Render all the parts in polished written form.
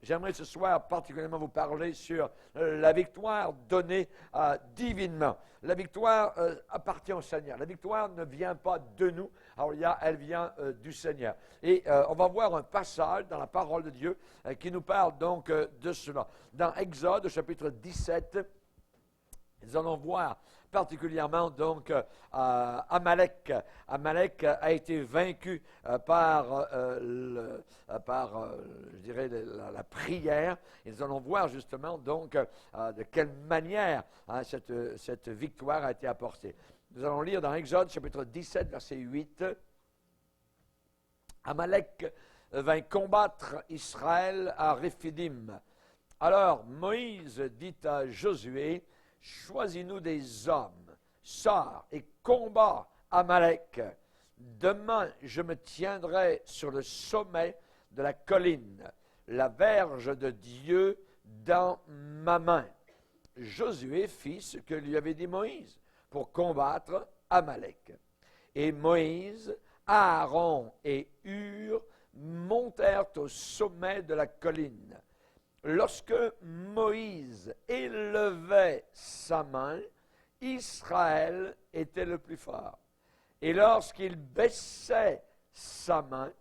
j'aimerais ce soir particulièrement vous parler sur la victoire donnée divinement. La victoire appartient au Seigneur. La victoire ne vient pas de nous, alors elle vient du Seigneur. Et on va voir un passage dans la parole de Dieu qui nous parle donc de cela. Dans Exode, chapitre 17, nous allons voir particulièrement donc Amalek. Amalek a été vaincu par je dirais, la prière. Et nous allons voir justement donc de quelle manière cette victoire a été apportée. Nous allons lire dans Exode, chapitre 17, verset 8. Amalek vint combattre Israël à Réphidim. Alors Moïse dit à Josué, choisis-nous des hommes, sors et combat Amalek. Demain, je me tiendrai sur le sommet de la colline, la verge de Dieu dans ma main. Josué fit ce que lui avait dit Moïse pour combattre Amalek. Et Moïse, Aaron et Hur montèrent au sommet de la colline. Lorsque Moïse élevait sa main, Israël était le plus fort. Et lorsqu'il baissait sa main,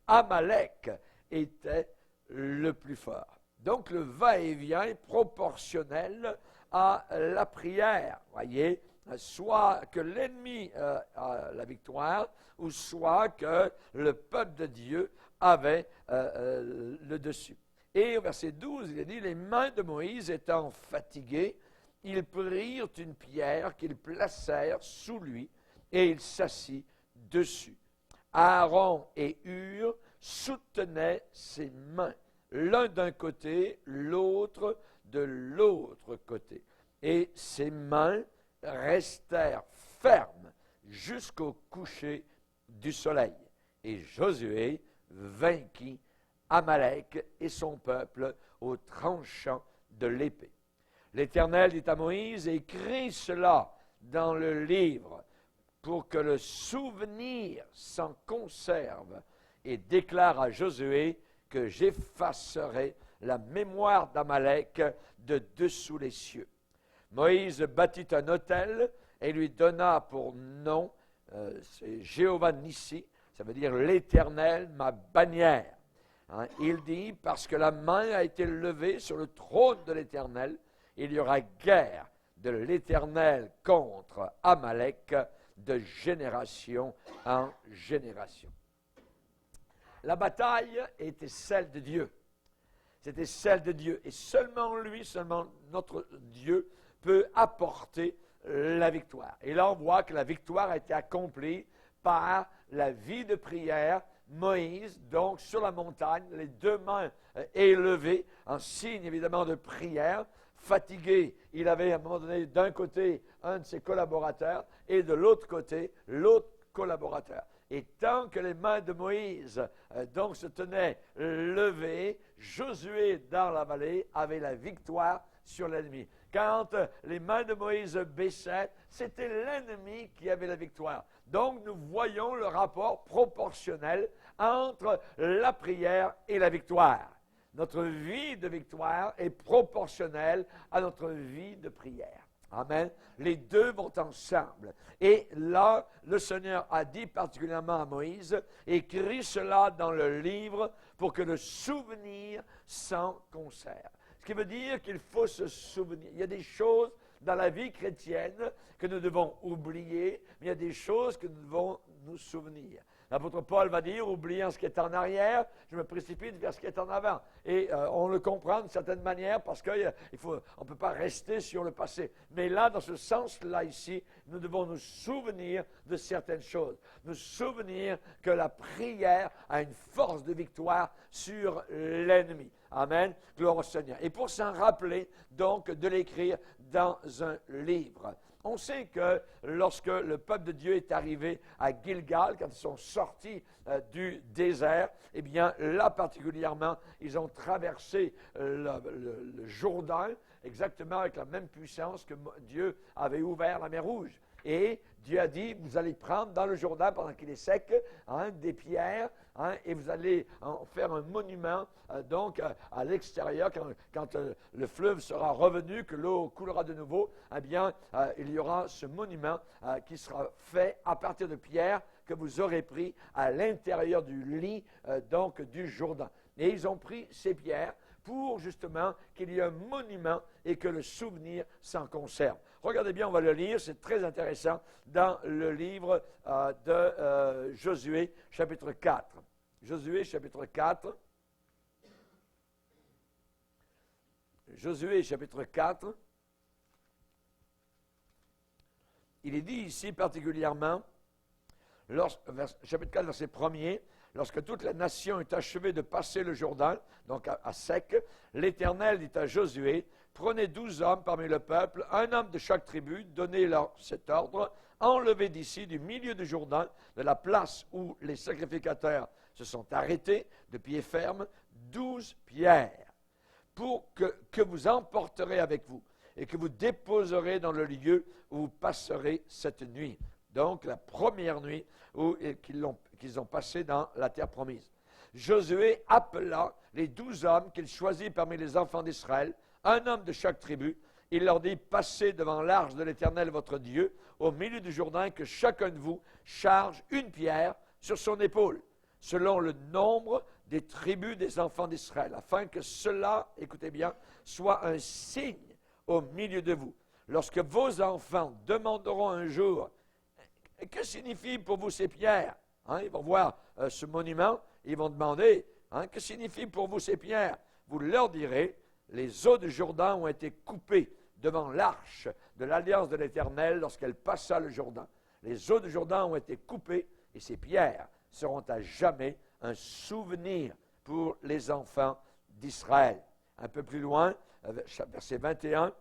Amalek était le plus fort. Donc le va-et-vient est proportionnel à la prière. Voyez, soit que l'ennemi a la victoire, ou soit que le peuple de Dieu avait le dessus. Et au verset 12, il est dit, les mains de Moïse étant fatiguées, ils prirent une pierre qu'ils placèrent sous lui, et il s'assit dessus. Aaron et Hur soutenaient ses mains, l'un d'un côté, l'autre de l'autre côté. Et ses mains restèrent fermes jusqu'au coucher du soleil. Et Josué vainquit Amalek et son peuple au tranchant de l'épée. L'Éternel dit à Moïse, écris cela dans le livre pour que le souvenir s'en conserve, et déclare à Josué que j'effacerai la mémoire d'Amalek de dessous les cieux. Moïse bâtit un autel et lui donna pour nom, c'est Jéhovah Nissi, ça veut dire l'Éternel, ma bannière. Il dit, parce que la main a été levée sur le trône de l'Éternel, il y aura guerre de l'Éternel contre Amalek de génération en génération. La bataille était celle de Dieu. C'était celle de Dieu. Et seulement lui, seulement notre Dieu peut apporter la victoire. Et là, on voit que la victoire a été accomplie par la vie de prière. Moïse, donc, sur la montagne, les deux mains élevées, en signe évidemment de prière. Fatigué, il avait à un moment donné d'un côté un de ses collaborateurs et de l'autre côté l'autre collaborateur. Et tant que les mains de Moïse donc se tenaient levées, Josué dans la vallée avait la victoire sur l'ennemi. Quand les mains de Moïse baissaient, c'était l'ennemi qui avait la victoire. Donc nous voyons le rapport proportionnel entre la prière et la victoire. Notre vie de victoire est proportionnelle à notre vie de prière. Amen. Les deux vont ensemble. Et là, le Seigneur a dit particulièrement à Moïse, écris cela dans le livre pour que le souvenir s'en conserve. Ce qui veut dire qu'il faut se souvenir. Il y a des choses dans la vie chrétienne que nous devons oublier, mais il y a des choses que nous devons nous souvenir. L'apôtre Paul va dire, oubliant ce qui est en arrière, je me précipite vers ce qui est en avant. Et on le comprend d'une certaine manière parce qu'on ne peut pas rester sur le passé. Mais là, dans ce sens-là ici, nous devons nous souvenir de certaines choses. Nous souvenir que la prière a une force de victoire sur l'ennemi. Amen. Gloire au Seigneur. Et pour s'en rappeler, donc, de l'écrire dans un livre. On sait que lorsque le peuple de Dieu est arrivé à Gilgal, quand ils sont sortis du désert, eh bien là particulièrement, ils ont traversé le Jourdain, exactement avec la même puissance que Dieu avait ouvert la mer Rouge. Et Dieu a dit, vous allez prendre dans le Jourdain, pendant qu'il est sec, des pierres, et vous allez en faire un monument, à l'extérieur, quand le fleuve sera revenu, que l'eau coulera de nouveau, eh bien, il y aura ce monument qui sera fait à partir de pierres que vous aurez pris à l'intérieur du lit, du Jourdain. Et ils ont pris ces pierres pour justement qu'il y ait un monument et que le souvenir s'en conserve. Regardez bien, on va le lire, c'est très intéressant, dans le livre de Josué, chapitre 4. Josué, chapitre 4. Josué, chapitre 4. Il est dit ici particulièrement, chapitre 4, verset 1er, lorsque toute la nation est achevée de passer le Jourdain, donc à sec, l'Éternel dit à Josué, prenez 12 hommes parmi le peuple, un homme de chaque tribu, donnez-leur cet ordre, enlevez d'ici, du milieu du Jourdain, de la place où les sacrificateurs se sont arrêtés, de pied ferme, 12 pierres, pour que vous emporterez avec vous, et que vous déposerez dans le lieu où vous passerez cette nuit. Donc, la première nuit qu'ils ont passé dans la terre promise. Josué appela les 12 hommes qu'il choisit parmi les enfants d'Israël, un homme de chaque tribu. Il leur dit, passez devant l'arche de l'Éternel votre Dieu, au milieu du Jourdain, que chacun de vous charge une pierre sur son épaule, selon le nombre des tribus des enfants d'Israël, afin que cela, écoutez bien, soit un signe au milieu de vous. Lorsque vos enfants demanderont un jour, que signifient pour vous ces pierres? Ils vont voir ce monument, ils vont demander, que signifient pour vous ces pierres? Vous leur direz, les eaux du Jourdain ont été coupées devant l'arche de l'alliance de l'Éternel lorsqu'elle passa le Jourdain. Les eaux du Jourdain ont été coupées et ces pierres seront à jamais un souvenir pour les enfants d'Israël. Un peu plus loin, verset 21,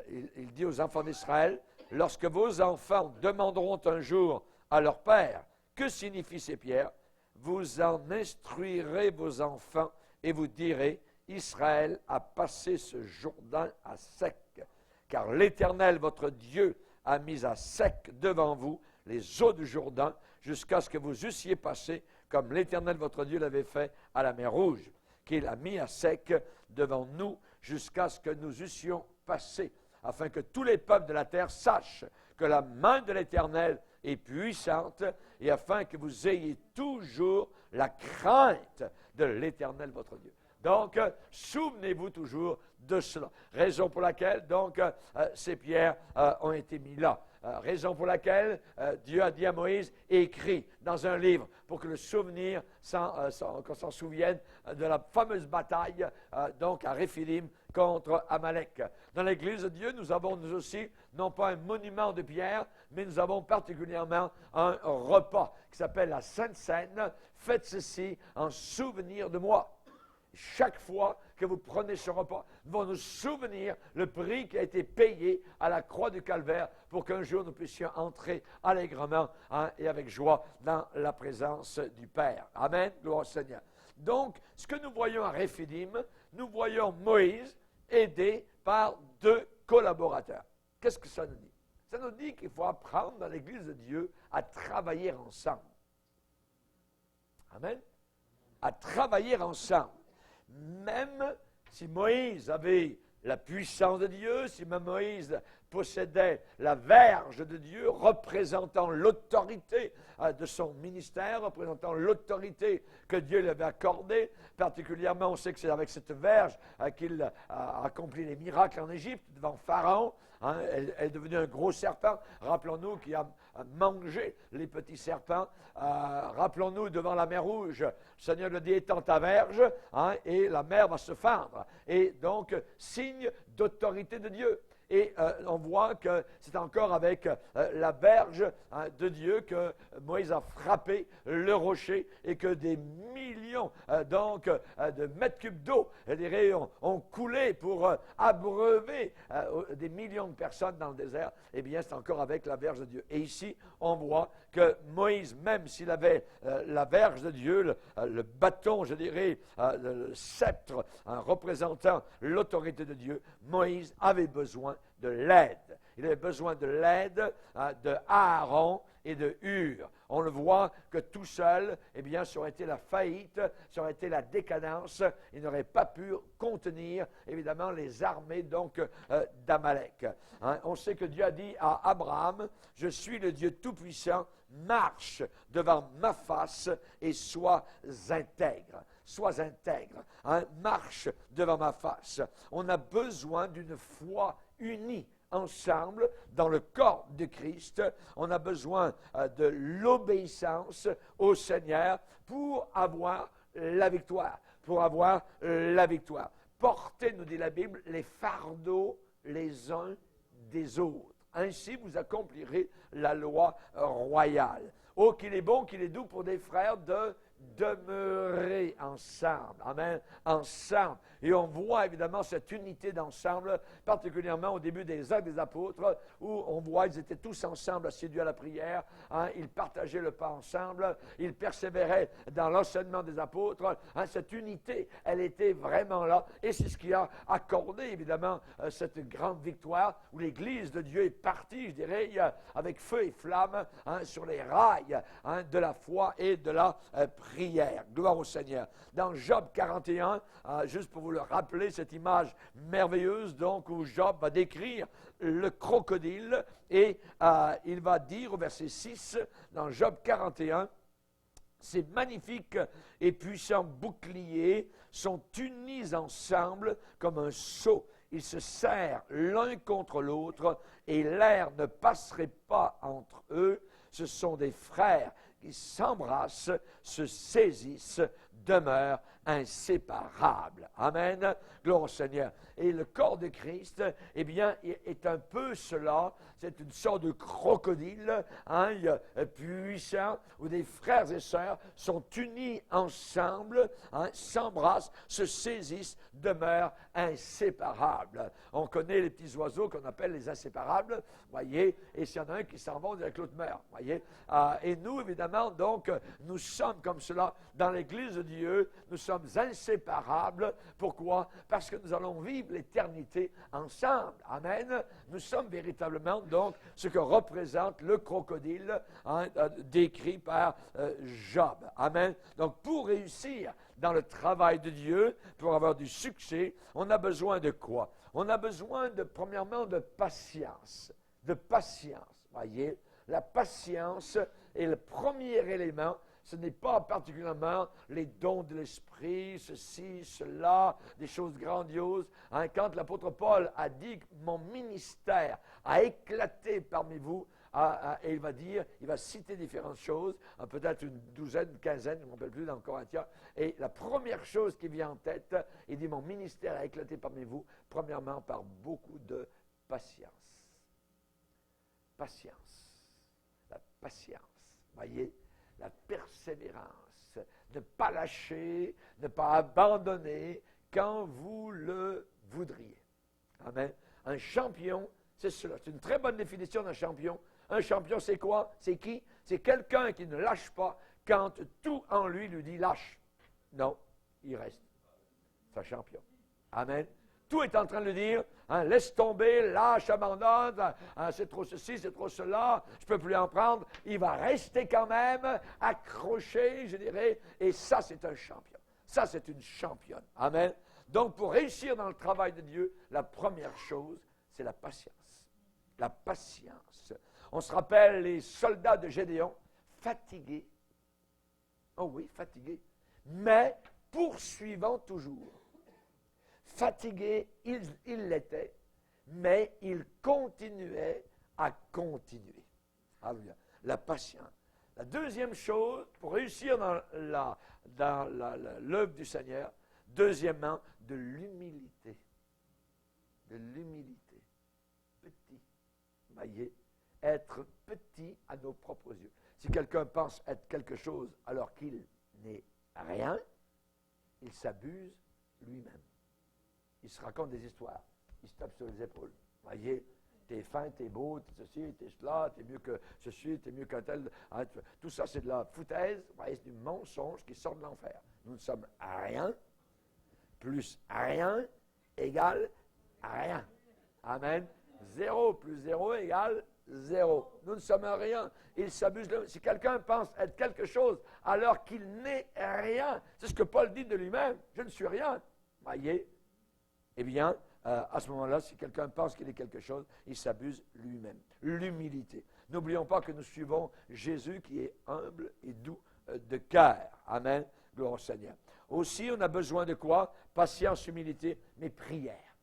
il dit aux enfants d'Israël, lorsque vos enfants demanderont un jour à leur père, que signifient ces pierres? Vous en instruirez vos enfants et vous direz, Israël a passé ce Jourdain à sec, car l'Éternel, votre Dieu, a mis à sec devant vous les eaux du Jourdain, jusqu'à ce que vous eussiez passé, comme l'Éternel, votre Dieu, l'avait fait à la mer Rouge, qu'il a mis à sec devant nous, jusqu'à ce que nous eussions passé, afin que tous les peuples de la terre sachent que la main de l'Éternel est puissante, et afin que vous ayez toujours la crainte de l'Éternel, votre Dieu. Donc, souvenez-vous toujours de cela. Raison pour laquelle, ces pierres ont été mises là. Raison pour laquelle Dieu a dit à Moïse, écrit dans un livre, pour que le souvenir, qu'on s'en souvienne de la fameuse bataille, à Réphidim, contre Amalek. Dans l'Église de Dieu, nous avons nous aussi, non pas un monument de pierre, mais nous avons particulièrement un repas qui s'appelle la Sainte Seine. Faites ceci en souvenir de moi. Chaque fois que vous prenez ce repas, nous allons nous souvenir le prix qui a été payé à la croix du Calvaire pour qu'un jour nous puissions entrer allègrement et avec joie dans la présence du Père. Amen, gloire au Seigneur. Donc, ce que nous voyons à Réphidim, nous voyons Moïse aidé par 2 collaborateurs. Qu'est-ce que ça nous dit? Ça nous dit qu'il faut apprendre dans l'Église de Dieu à travailler ensemble. Amen. À travailler ensemble. Même si Moïse avait la puissance de Dieu, si même Moïse possédait la verge de Dieu, représentant l'autorité de son ministère, représentant l'autorité que Dieu lui avait accordée. Particulièrement, on sait que c'est avec cette verge qu'il a accompli les miracles en Égypte devant Pharaon. Elle est devenue un gros serpent. Rappelons-nous qu'il a mangé les petits serpents. Rappelons-nous devant la mer Rouge, le Seigneur lui dit, étends ta verge, et la mer va se fendre. Et donc, signe d'autorité de Dieu. Et on voit que c'est encore avec la verge de Dieu que Moïse a frappé le rocher et que des millions de mètres cubes d'eau ont coulé pour abreuver des millions de personnes dans le désert. Eh bien, c'est encore avec la verge de Dieu. Et ici, on voit que Moïse, même s'il avait la verge de Dieu, le bâton, je dirais, le sceptre représentant l'autorité de Dieu, Moïse avait besoin de l'aide. il avait besoin de l'aide de Aaron et de Hur. On le voit que tout seul, eh bien, ça aurait été la faillite, ça aurait été la décadence. Il n'aurait pas pu contenir, évidemment, les armées donc d'Amalek. Hein, on sait que Dieu a dit à Abraham, « Je suis le Dieu Tout-Puissant, marche devant ma face et sois intègre. » Sois intègre, hein, marche devant ma face. On a besoin d'une foi unie ensemble dans le corps de Christ. On a besoin de l'obéissance au Seigneur pour avoir la victoire. Pour avoir la victoire. Portez, nous dit la Bible, les fardeaux les uns des autres. Ainsi, vous accomplirez la loi royale. Oh, qu'il est bon, qu'il est doux pour des frères de demeurer ensemble. Amen. Ensemble. Et on voit évidemment cette unité d'ensemble, particulièrement au début des Actes des Apôtres, où on voit qu'ils étaient tous ensemble assidus à la prière. Hein, ils partageaient le pain ensemble. Ils persévéraient dans l'enseignement des apôtres. Hein, cette unité, elle était vraiment là. Et c'est ce qui a accordé évidemment cette grande victoire où l'Église de Dieu est partie, je dirais, avec feu et flamme hein, sur les rails hein, de la foi et de la prière. Gloire au Seigneur. Dans Job 41, juste pour vous le rappeler, cette image merveilleuse, donc, où Job va décrire le crocodile, et il va dire au verset 6, dans Job 41, « Ces magnifiques et puissants boucliers sont unis ensemble comme un seau. Ils se serrent l'un contre l'autre, et l'air ne passerait pas entre eux. Ce sont des frères qui s'embrassent, se saisissent, demeurent inséparables. » Amen. Gloire au Seigneur. Et le corps de Christ, eh bien, est un peu cela. C'est une sorte de crocodile hein, puissant, où des frères et sœurs sont unis ensemble, hein, s'embrassent, se saisissent, demeurent inséparables. On connaît les petits oiseaux qu'on appelle les inséparables, voyez, et s'il y en a un qui s'en va, on dirait que l'autre meurt, voyez. Et nous, évidemment, donc, nous sommes comme cela dans l'Église de Dieu, nous sommes inséparables. Pourquoi? Parce que nous allons vivre l'éternité ensemble. Amen. Nous sommes véritablement, donc, ce que représente le crocodile hein, décrit par Job. Amen. Donc, pour réussir dans le travail de Dieu, pour avoir du succès, on a besoin de quoi? On a besoin, premièrement, de patience. De patience, voyez. La patience est le premier élément. Ce n'est pas particulièrement les dons de l'esprit, ceci, cela, des choses grandioses. Hein, quand l'apôtre Paul a dit que mon ministère a éclaté parmi vous, et il va dire, il va citer différentes choses, peut-être une douzaine, une quinzaine, je ne me rappelle plus dans Corinthiens. Et la première chose qui vient en tête, il dit mon ministère a éclaté parmi vous, premièrement par beaucoup de patience. Patience. La patience. Voyez? La persévérance, ne pas lâcher, ne pas abandonner quand vous le voudriez. Amen. Un champion, c'est cela. C'est une très bonne définition d'un champion. Un champion, c'est quoi? C'est qui? C'est quelqu'un qui ne lâche pas quand tout en lui dit lâche. Non, il reste. C'est un champion. Amen. Tout est en train de lui dire, hein, laisse tomber, lâche, abandonne, hein, c'est trop ceci, c'est trop cela, je ne peux plus en prendre. Il va rester quand même accroché, je dirais, et ça, c'est un champion. Ça, c'est une championne. Amen. Donc, pour réussir dans le travail de Dieu, la première chose, c'est la patience. La patience. On se rappelle les soldats de Gédéon, fatigués. Oh oui, fatigués. Mais poursuivant toujours. Fatigué, il l'était, mais il continuait à continuer. Alléluia. La patience. La deuxième chose, pour réussir dans l'œuvre du Seigneur, deuxièmement, de l'humilité. De l'humilité. Petit. Voyez, être petit à nos propres yeux. Si quelqu'un pense être quelque chose alors qu'il n'est rien, il s'abuse lui-même. Il se raconte des histoires. Il se tape sur les épaules. Voyez, t'es fin, t'es beau, t'es ceci, t'es cela, t'es mieux que ceci, t'es mieux qu'un tel. Hein, tout ça, c'est de la foutaise. Voyez, c'est du mensonge qui sort de l'enfer. Nous ne sommes à rien, plus à rien, égale à rien. Amen. 0 plus 0 égale 0. Nous ne sommes rien. Il s'abuse. Si quelqu'un pense être quelque chose alors qu'il n'est rien, c'est ce que Paul dit de lui-même. Je ne suis rien. Voyez? Eh bien, à ce moment-là, si quelqu'un pense qu'il est quelque chose, il s'abuse lui-même. L'humilité. N'oublions pas que nous suivons Jésus qui est humble et doux de cœur. Amen. Gloire au Seigneur. Aussi, on a besoin de quoi? Patience, humilité, mais prière.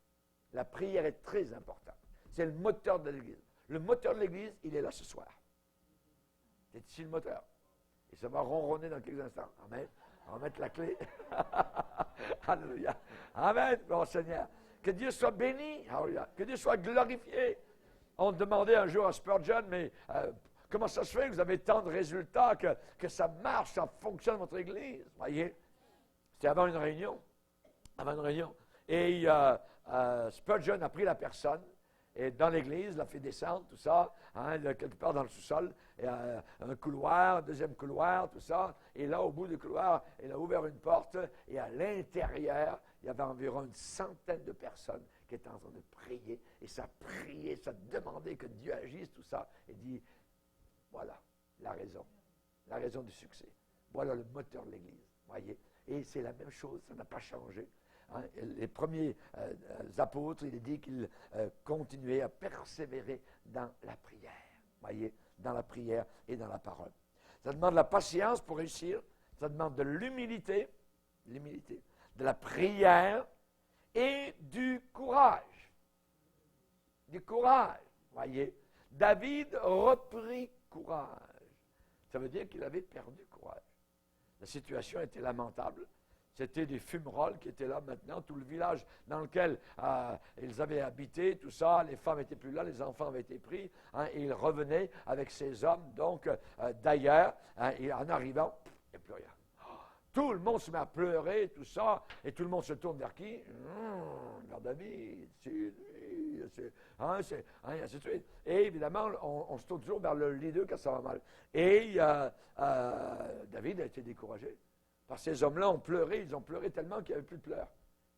La prière est très importante. C'est le moteur de l'Église. Le moteur de l'Église, il est là ce soir. C'est ici le moteur. Et ça va ronronner dans quelques instants. Amen. On va mettre la clé. Alléluia. Amen. Bon Seigneur. Que Dieu soit béni. Alléluia. Que Dieu soit glorifié. On demandait un jour à Spurgeon, mais comment ça se fait que vous avez tant de résultats, que ça marche, ça fonctionne votre Église? Voyez. C'était avant une réunion. Avant une réunion. Et Spurgeon a pris la personne. Et dans l'église, l'a fait descendre, tout ça, quelque part dans le sous-sol, et, un couloir, un deuxième couloir, tout ça. Et là, au bout du couloir, il a ouvert une porte, et à l'intérieur, il y avait environ une centaine de personnes qui étaient en train de prier. Et ça priait, ça demandait que Dieu agisse, tout ça. Et dit, voilà la raison du succès. Voilà le moteur de l'église, voyez. Et c'est la même chose, ça n'a pas changé. Les premiers apôtres, il est dit qu'ils continuaient à persévérer dans la prière. Voyez, dans la prière et dans la parole. Ça demande de la patience pour réussir. Ça demande de l'humilité, de la prière et du courage. Du courage, voyez. David reprit courage. Ça veut dire qu'il avait perdu courage. La situation était lamentable. C'était des fumerolles qui étaient là maintenant, tout le village dans lequel ils avaient habité, tout ça, les femmes n'étaient plus là, les enfants avaient été pris, et ils revenaient avec ces hommes, donc d'ailleurs, et en arrivant, il n'y a plus rien. Tout le monde se met à pleurer, tout ça, et tout le monde se tourne vers qui? Vers David, c'est lui, ainsi de suite. Et évidemment, on se tourne toujours vers le leader quand ça va mal. Et David a été découragé. Parce que ces hommes-là ont pleuré, ils ont pleuré tellement qu'il n'y avait plus de pleurs.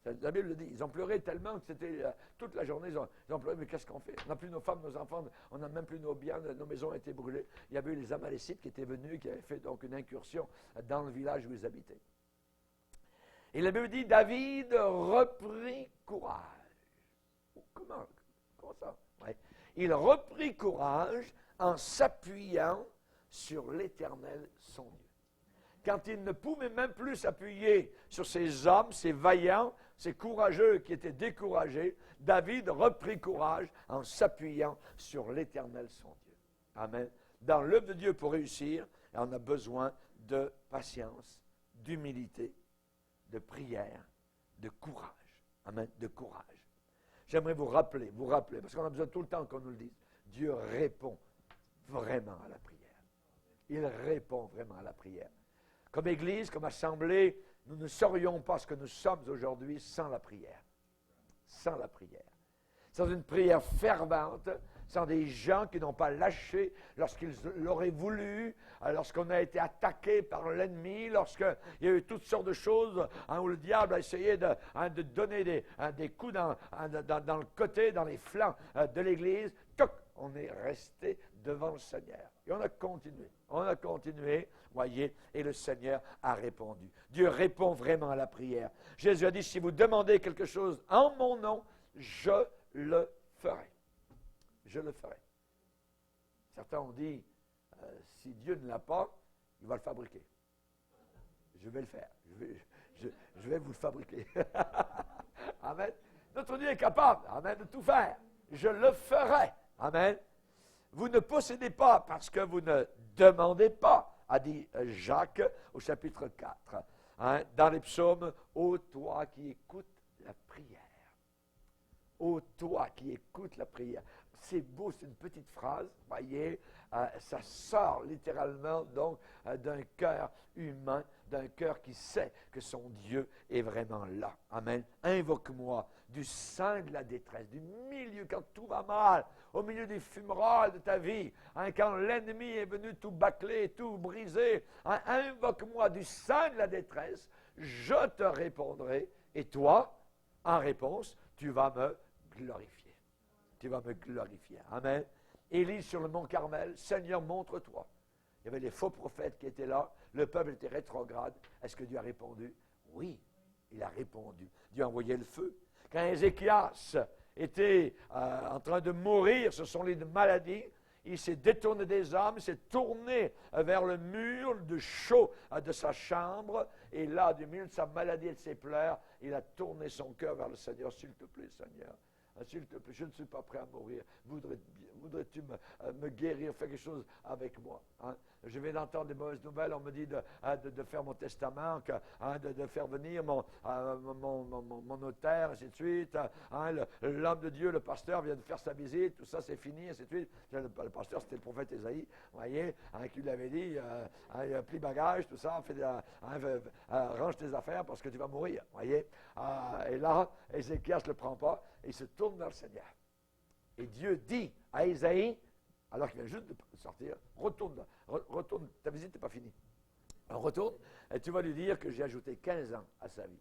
La Bible le dit, ils ont pleuré tellement que c'était toute la journée, ils ont pleuré, mais qu'est-ce qu'on fait? On n'a plus nos femmes, nos enfants, on n'a même plus nos biens, nos maisons ont été brûlées. Il y avait eu les Amalécites qui étaient venus, qui avaient fait donc une incursion dans le village où ils habitaient. Et la Bible dit, David reprit courage. Comment ça? Ouais. Il reprit courage en s'appuyant sur l'Éternel, son Dieu. Quand il ne pouvait même plus s'appuyer sur ces hommes, ces vaillants, ces courageux qui étaient découragés, David reprit courage en s'appuyant sur l'Éternel, son Dieu. Amen. Dans l'œuvre de Dieu pour réussir, on a besoin de patience, d'humilité, de prière, de courage. Amen. De courage. J'aimerais vous rappeler, parce qu'on a besoin tout le temps qu'on nous le dise, Dieu répond vraiment à la prière. Il répond vraiment à la prière. Comme Église, comme Assemblée, nous ne serions pas ce que nous sommes aujourd'hui sans la prière. Sans la prière. Sans une prière fervente, sans des gens qui n'ont pas lâché lorsqu'ils l'auraient voulu, lorsqu'on a été attaqué par l'ennemi, lorsqu'il y a eu toutes sortes de choses où le diable a essayé de donner des coups dans le côté, dans les flancs de l'Église. Toc, on est resté devant le Seigneur. Et on a continué, voyez, et le Seigneur a répondu. Dieu répond vraiment à la prière. Jésus a dit, si vous demandez quelque chose en mon nom, je le ferai. Je le ferai. Certains ont dit, si Dieu ne l'a pas, il va le fabriquer. Je vais le faire. Je vais vous le fabriquer. Amen. Notre Dieu est capable, amen, de tout faire. Je le ferai. Amen. Vous ne possédez pas parce que vous ne demandez pas, a dit Jacques au chapitre 4. Dans les psaumes, ô toi qui écoutes la prière. Ô toi qui écoutes la prière. C'est beau, c'est une petite phrase, voyez, ça sort littéralement donc d'un cœur humain, d'un cœur qui sait que son Dieu est vraiment là. Amen. Invoque-moi du sein de la détresse, du milieu, quand tout va mal, au milieu des fumerolles de ta vie, quand l'ennemi est venu tout bâcler, tout briser, invoque-moi du sein de la détresse, je te répondrai, et toi, en réponse, tu vas me glorifier. tu vas me glorifier. Amen. Élie sur le mont Carmel, Seigneur, montre-toi. Il y avait les faux prophètes qui étaient là, le peuple était rétrograde. Est-ce que Dieu a répondu? Oui, il a répondu. Dieu a envoyé le feu. Quand Ézéchias était en train de mourir sur son lit de maladie, il s'est détourné des hommes, il s'est tourné vers le mur de chaud de sa chambre, et là, du milieu de sa maladie et de ses pleurs, il a tourné son cœur vers le Seigneur. S'il te plaît, Seigneur, s'il te plaît, je ne suis pas prêt à mourir. Voudrais-tu me guérir, faire quelque chose avec moi? Hein? Je viens d'entendre des mauvaises nouvelles. On me dit de faire mon testament, de faire venir mon notaire, ainsi de suite. L'homme de Dieu, le pasteur, vient de faire sa visite. Tout ça, c'est fini, ainsi de suite. Le pasteur, c'était le prophète Ésaïe, vous voyez, qui lui avait dit, plie bagage, tout ça, range tes affaires parce que tu vas mourir, vous voyez. Et là, Ézéchias ne le prend pas, et il se tourne vers le Seigneur. Et Dieu dit à Ésaïe, alors qu'il vient juste de sortir, retourne, ta visite n'est pas finie. Alors retourne, et tu vas lui dire que j'ai ajouté 15 ans à sa vie,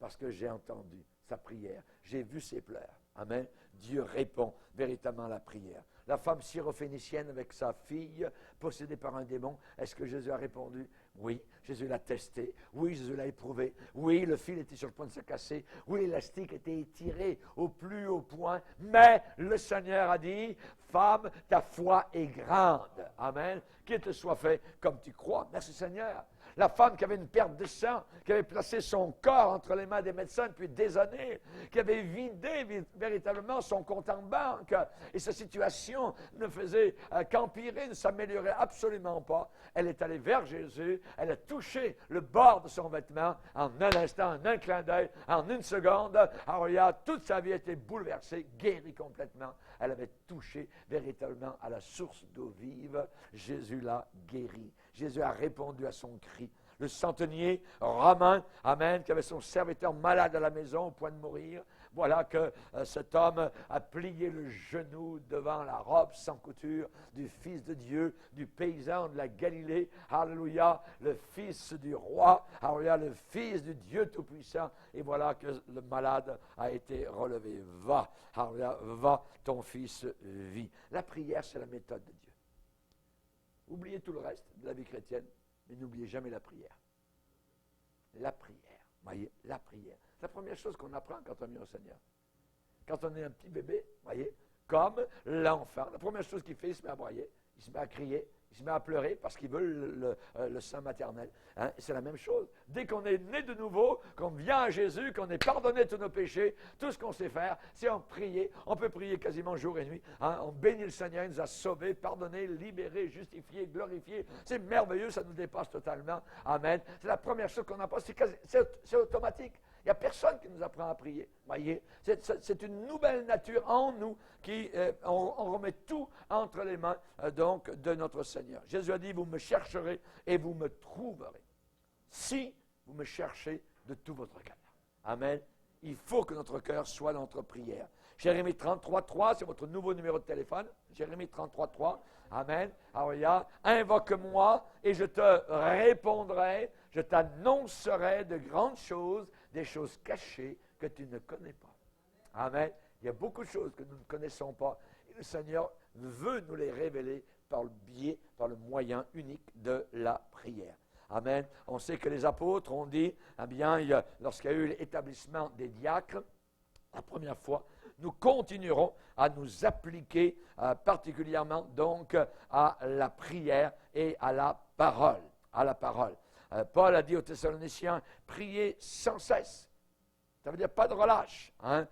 parce que j'ai entendu sa prière, j'ai vu ses pleurs. Amen. Dieu répond véritablement à la prière. La femme syrophénicienne avec sa fille, possédée par un démon, est-ce que Jésus a répondu? Oui, Jésus l'a testé. Oui, Jésus l'a éprouvé. Oui, le fil était sur le point de se casser. Oui, l'élastique était étiré au plus haut point. Mais le Seigneur a dit, femme, ta foi est grande. Amen. Qu'il te soit fait comme tu crois. Merci Seigneur. La femme qui avait une perte de sang, qui avait placé son corps entre les mains des médecins depuis des années, qui avait vidé véritablement son compte en banque, et sa situation ne faisait qu'empirer, ne s'améliorait absolument pas. Elle est allée vers Jésus, elle a touché le bord de son vêtement en un instant, en un clin d'œil, en une seconde. Alors, regarde, toute sa vie a été bouleversée, guérie complètement. Elle avait touché véritablement à la source d'eau vive. Jésus l'a guérie. Jésus a répondu à son cri. Le centenier romain, amen, qui avait son serviteur malade à la maison au point de mourir, voilà que cet homme a plié le genou devant la robe sans couture du Fils de Dieu, du paysan de la Galilée, alléluia, le Fils du roi, alléluia, le Fils du Dieu Tout-Puissant, et voilà que le malade a été relevé. Va, alléluia, va, ton fils vit. La prière, c'est la méthode de Dieu. Oubliez tout le reste de la vie chrétienne, mais n'oubliez jamais la prière. La prière, voyez, la prière. C'est la première chose qu'on apprend quand on vient au Seigneur. Quand on est un petit bébé, voyez, comme l'enfant, la première chose qu'il fait, il se met à broyer, il se met à crier, il se met à pleurer parce qu'il veut le sein maternel. Hein? C'est la même chose. Dès qu'on est né de nouveau, qu'on vient à Jésus, qu'on est pardonné de tous nos péchés, tout ce qu'on sait faire, c'est en prier. On peut prier quasiment jour et nuit. Hein? On bénit le Seigneur, il nous a sauvés, pardonnés, libérés, justifiés, glorifiés. C'est merveilleux, ça nous dépasse totalement. Amen. C'est la première chose qu'on apprend. C'est automatique. Il n'y a personne qui nous apprend à prier. Voyez, c'est une nouvelle nature en nous qui, on remet tout entre les mains donc de notre Seigneur. Jésus a dit, vous me chercherez et vous me trouverez. Si vous me cherchez de tout votre cœur. Amen. Il faut que notre cœur soit dans notre prière. Jérémie 33.3, c'est votre nouveau numéro de téléphone. Jérémie 33.3. Amen. Alléluia. Invoque-moi et je te répondrai. Je t'annoncerai de grandes choses, des choses cachées que tu ne connais pas. Amen. Il y a beaucoup de choses que nous ne connaissons pas. Et le Seigneur veut nous les révéler par le biais, par le moyen unique de la prière. Amen. On sait que les apôtres ont dit, eh bien, lorsqu'il y a eu l'établissement des diacres, la première fois, nous continuerons à nous appliquer particulièrement donc à la prière et à la parole. À la parole. Paul a dit aux Thessaloniciens, priez sans cesse. Ça veut dire pas de relâche. Hein?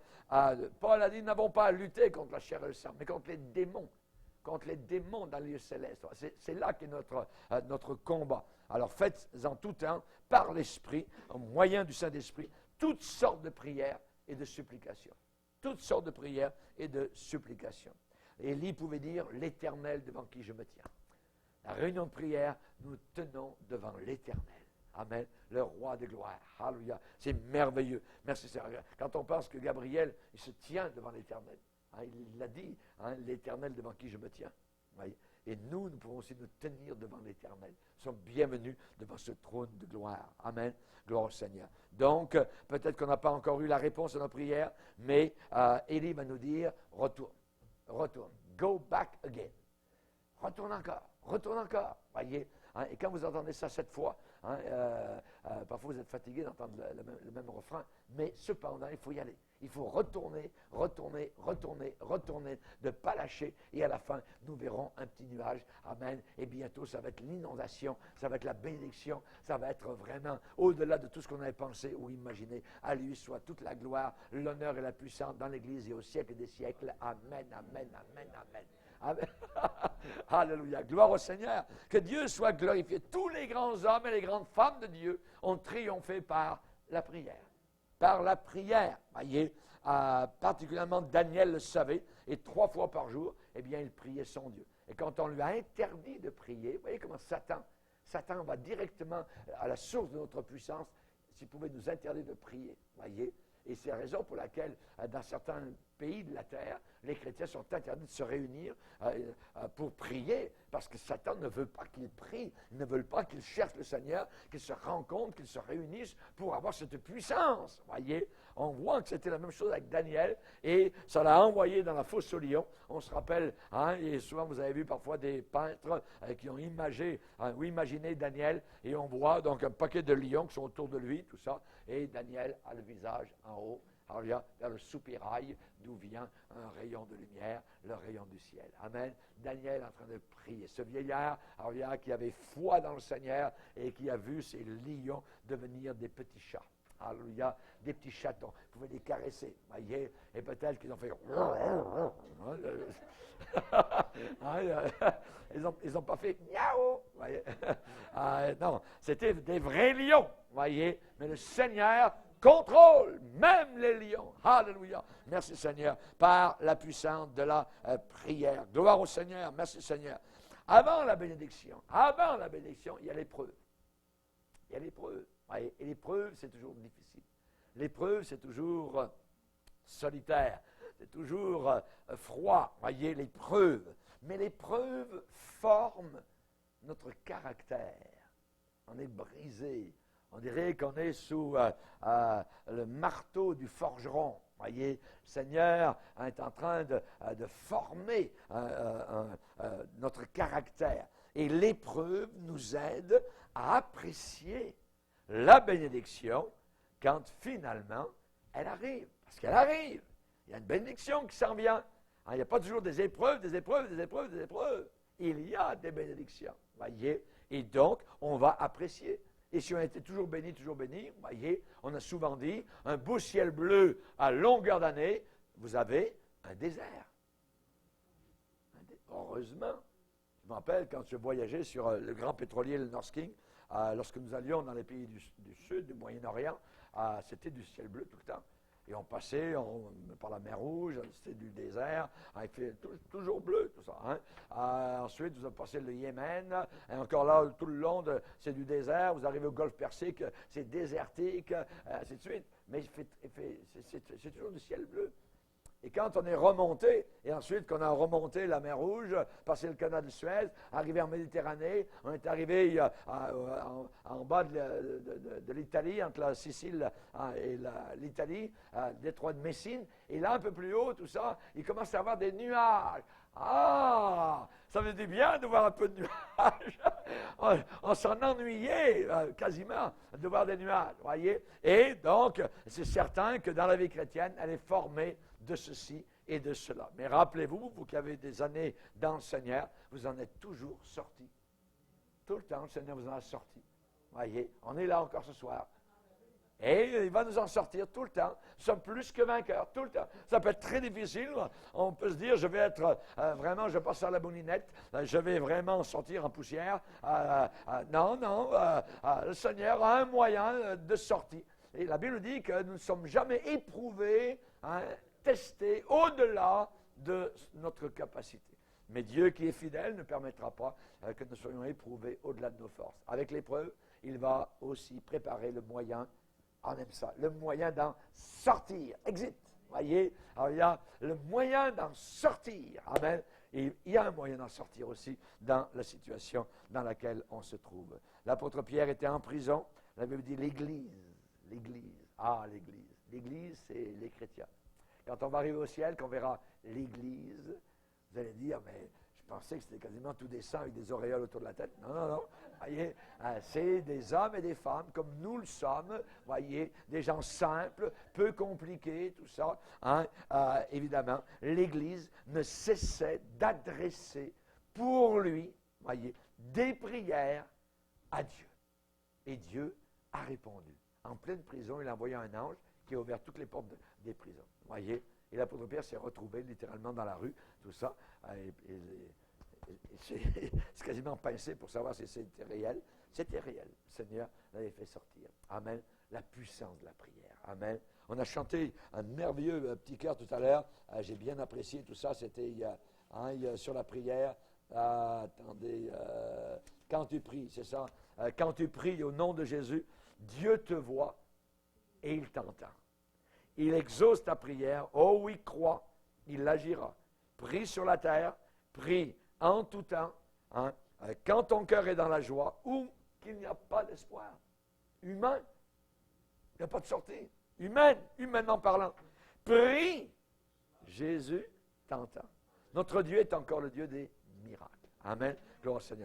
Paul a dit, nous n'avons pas à lutter contre la chair et le sang, mais contre les démons dans les lieux célestes. C'est là qu'est notre combat. Alors faites-en tout temps, par l'Esprit, au moyen du Saint-Esprit, toutes sortes de prières et de supplications. Toutes sortes de prières et de supplications. Élie pouvait dire, l'Éternel devant qui je me tiens. La réunion de prière, nous tenons devant l'Éternel. Amen. Le roi de gloire. Alléluia. C'est merveilleux. Merci Seigneur. Quand on pense que Gabriel, il se tient devant l'Éternel. Hein, il l'a dit, hein, l'Éternel devant qui je me tiens. Voyez. Et nous pouvons aussi nous tenir devant l'Éternel. Nous sommes bienvenus devant ce trône de gloire. Amen. Gloire au Seigneur. Donc, peut-être qu'on n'a pas encore eu la réponse à nos prières, mais Élie va nous dire, retourne. retourne. Go back again. Retourne encore, retourne encore. Voyez, hein, et quand vous entendez ça 7 fois, hein, parfois vous êtes fatigué d'entendre le même refrain, mais cependant, il faut y aller. Il faut retourner, retourner, retourner, retourner, de ne pas lâcher. Et à la fin, nous verrons un petit nuage. Amen. Et bientôt, ça va être l'inondation, ça va être la bénédiction, ça va être vraiment au-delà de tout ce qu'on avait pensé ou imaginé. À lui soit toute la gloire, l'honneur et la puissance dans l'Église et au siècle des siècles. Amen, amen, amen, amen. Amen. Alléluia. Gloire au Seigneur. Que Dieu soit glorifié. Tous les grands hommes et les grandes femmes de Dieu ont triomphé par la prière. Par la prière. Voyez, particulièrement Daniel le savait, et 3 fois par jour, eh bien, il priait son Dieu. Et quand on lui a interdit de prier, vous voyez comment Satan va directement à la source de notre puissance, s'il pouvait nous interdire de prier. Voyez. Et c'est la raison pour laquelle, dans certains pays de la terre, les chrétiens sont interdits de se réunir pour prier, parce que Satan ne veut pas qu'ils prient, il ne veut pas qu'ils cherchent le Seigneur, qu'ils se rencontrent, qu'ils se réunissent pour avoir cette puissance. Voyez, on voit que c'était la même chose avec Daniel, et ça l'a envoyé dans la fosse aux lions. On se rappelle, hein, et souvent vous avez vu parfois des peintres qui ont imaginé Daniel, et on voit donc un paquet de lions qui sont autour de lui, tout ça, et Daniel a le visage en haut, vers le soupirail d'où vient un rayon de lumière, le rayon du ciel. Amen. Daniel en train de prier. Ce vieillard, qui avait foi dans le Seigneur et qui a vu ces lions devenir des petits chats. Alléluia, des petits chatons. Vous pouvez les caresser, voyez, et peut-être qu'ils ont fait... Ils n'ont pas fait miaou, voyez. Non, c'était des vrais lions, voyez, mais le Seigneur contrôle même les lions. Alléluia. Merci Seigneur, par la puissance de la prière. Gloire au Seigneur, merci Seigneur. Avant la bénédiction, il y a l'épreuve. Il y a l'épreuve. Et l'épreuve, c'est toujours difficile. L'épreuve, c'est toujours solitaire. C'est toujours froid. Voyez, l'épreuve. Mais l'épreuve forme notre caractère. On est brisé. On dirait qu'on est sous le marteau du forgeron. Voyez, le Seigneur est en train de former notre caractère. Et l'épreuve nous aide à apprécier la bénédiction quand finalement elle arrive. Parce qu'elle arrive. Il y a une bénédiction qui s'en vient. Il n'y a pas toujours des épreuves, des épreuves, des épreuves, des épreuves. Il y a des bénédictions. Voyez, et donc on va apprécier. Et si on était toujours béni, vous voyez, on a souvent dit, un beau ciel bleu à longueur d'année, vous avez un désert. Heureusement. Je me rappelle quand je voyageais sur le grand pétrolier, le North King, lorsque nous allions dans les pays du Sud, du Moyen-Orient, c'était du ciel bleu tout le temps. Et on passait par la mer Rouge, c'était du désert, il fait toujours bleu, tout ça. Hein. Ensuite, vous avez passé le Yémen, et encore là, tout le long, c'est du désert. Vous arrivez au Golfe Persique, c'est désertique, ainsi de suite. Mais c'est toujours du ciel bleu. Et quand on est remonté, et ensuite qu'on a remonté la mer Rouge, passé le canal de Suez, arrivé en Méditerranée, on est arrivé en bas de l'Italie, entre la Sicile et l'Italie, détroit de Messine, et là un peu plus haut, tout ça, il commence à y avoir des nuages. Ah, ça fait du bien de voir un peu de nuages. On s'en ennuyait quasiment de voir des nuages, voyez. Et donc, c'est certain que dans la vie chrétienne, elle est formée de ceci et de cela. Mais rappelez-vous, vous qui avez des années dans le Seigneur, vous en êtes toujours sortis. Tout le temps, le Seigneur vous en a sorti. Voyez, on est là encore ce soir. Et il va nous en sortir tout le temps. Nous sommes plus que vainqueurs, tout le temps. Ça peut être très difficile. On peut se dire, je vais être vraiment, je passe à la moulinette, je vais vraiment sortir en poussière. Non, le Seigneur a un moyen de sortie. Et la Bible dit que nous ne sommes jamais éprouvés, testés au-delà de notre capacité. Mais Dieu qui est fidèle ne permettra pas que nous soyons éprouvés au-delà de nos forces. Avec l'épreuve, il va aussi préparer le moyen. On aime ça, le moyen d'en sortir. Exit. Voyez, alors il y a le moyen d'en sortir. Amen. Et il y a un moyen d'en sortir aussi dans la situation dans laquelle on se trouve. L'apôtre Pierre était en prison. La Bible dit l'Église. L'Église. L'Église. L'Église, c'est les chrétiens. Quand on va arriver au ciel, qu'on verra l'Église, Vous allez dire, mais je pensais que c'était quasiment tous des saints avec des auréoles autour de la tête. Non, non, non. Voyez, c'est des hommes et des femmes comme nous le sommes. Voyez, des gens simples, peu compliqués, tout ça. Hein, évidemment, l'Église ne cessait d'adresser pour lui, voyez, des prières à Dieu. Et Dieu a répondu. En pleine prison, il a envoyé un ange qui a ouvert toutes les portes des prisons. Voyez, et l'apôtre Pierre s'est retrouvé littéralement dans la rue, tout ça. C'est quasiment pincé pour savoir si c'était réel. C'était réel. Le Seigneur l'avait fait sortir. Amen. La puissance de la prière. Amen. On a chanté un merveilleux petit cœur tout à l'heure. J'ai bien apprécié tout ça. C'était il y a, sur la prière. Attendez. Quand tu pries, c'est ça. Quand tu pries au nom de Jésus, Dieu te voit et il t'entend. Il exauce ta prière. Oh oui, crois, il agira. Prie sur la terre, prie en tout temps, hein, quand ton cœur est dans la joie ou qu'il n'y a pas d'espoir. Humain, il n'y a pas de sortie. Humainement parlant. Prie, Jésus t'entend. Notre Dieu est encore le Dieu des miracles. Amen. Gloire au Seigneur.